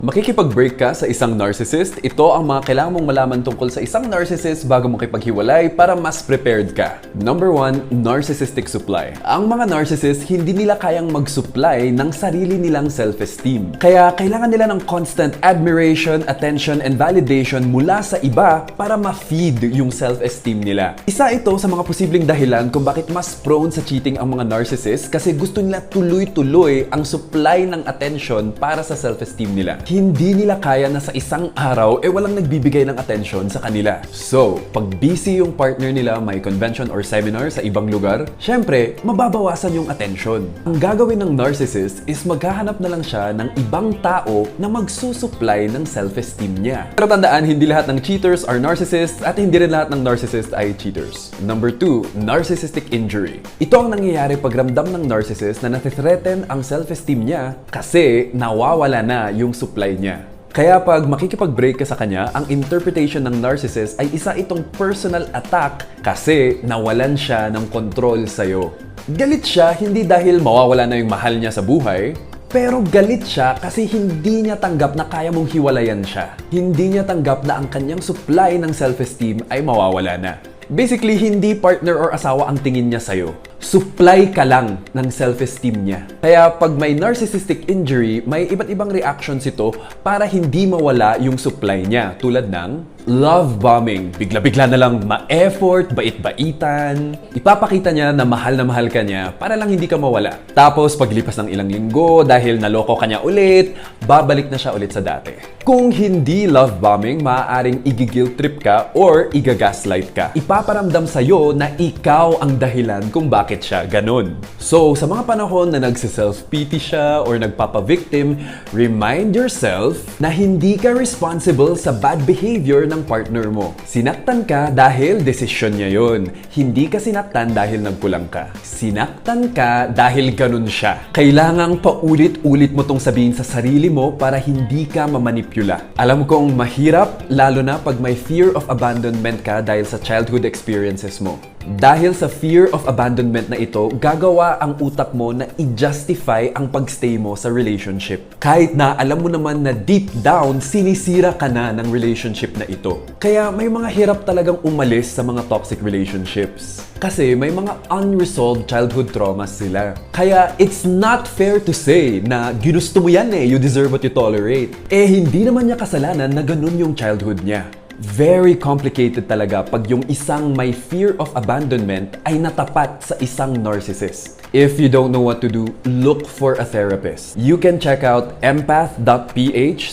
Makikipag-break ka sa isang narcissist, ito ang mga kailangan mong malaman tungkol sa isang narcissist bago mo kipaghiwalay para mas prepared ka. Number 1, narcissistic supply. Ang mga narcissist, hindi nila kayang mag-supply ng sarili nilang self-esteem. Kaya kailangan nila ng constant admiration, attention, and validation mula sa iba para ma-feed yung self-esteem nila. Isa ito sa mga posibleng dahilan kung bakit mas prone sa cheating ang mga narcissist kasi gusto nila tuloy-tuloy ang supply ng attention para sa self-esteem nila. Hindi nila kaya na sa isang araw walang nagbibigay ng attention sa kanila. So, pag busy yung partner nila may convention or seminar sa ibang lugar, syempre, mababawasan yung attention. Ang gagawin ng narcissist is maghahanap na lang siya ng ibang tao na magsusupply ng self-esteem niya. Pero tandaan, hindi lahat ng cheaters are narcissists at hindi rin lahat ng narcissist ay cheaters. Number 2, narcissistic injury. Ito ang nangyayari pag ramdam ng narcissist na nathithreaten ang self-esteem niya kasi nawawala na yung supply niya. Kaya pag makikipag-break ka sa kanya, ang interpretation ng narcissist ay isa itong personal attack kasi nawalan siya ng control sa'yo. Galit siya hindi dahil mawawala na yung mahal niya sa buhay, pero galit siya kasi hindi niya tanggap na kaya mong hiwalayan siya. Hindi niya tanggap na ang kanyang supply ng self-esteem ay mawawala na. Basically, hindi partner or asawa ang tingin niya sa'yo. Supply ka lang ng self-esteem niya. Kaya pag may narcissistic injury, may iba't ibang reactions ito para hindi mawala yung supply niya. Tulad ng love bombing. Bigla-bigla na lang ma-effort, bait-baitan. Ipapakita niya na mahal ka niya para lang hindi ka mawala. Tapos paglipas ng ilang linggo, dahil naloko ka niya ulit, babalik na siya ulit sa dati. Kung hindi love bombing, maaaring igiguilt trip ka or igagaslight ka. Ipaparamdam sa'yo na ikaw ang dahilan kung bakit siya ganun. So, sa mga panahon na nagsi-self-pity siya or nagpapa-victim, remind yourself na hindi ka responsible sa bad behavior ng partner mo. Sinaktan ka dahil desisyon niya yun. Hindi ka sinaktan dahil nagkulang ka. Sinaktan ka dahil ganun siya. Kailangang paulit-ulit mo tong sabihin sa sarili mo para hindi ka mamanipula. Alam kong mahirap, lalo na pag may fear of abandonment ka dahil sa childhood experiences mo. Dahil sa fear of abandonment na ito, gagawa ang utak mo na i-justify ang pagstay mo sa relationship. Kahit na alam mo naman na deep down, sinisira ka na ng relationship na ito. Kaya may mga hirap talagang umalis sa mga toxic relationships. Kasi may mga unresolved childhood traumas sila. Kaya it's not fair to say na ginusto mo yan you deserve what you tolerate. Hindi naman niya kasalanan na ganun yung childhood niya. Very complicated talaga pag yung isang may fear of abandonment ay natapat sa isang narcissist. If you don't know what to do, look for a therapist. You can check out empath.ph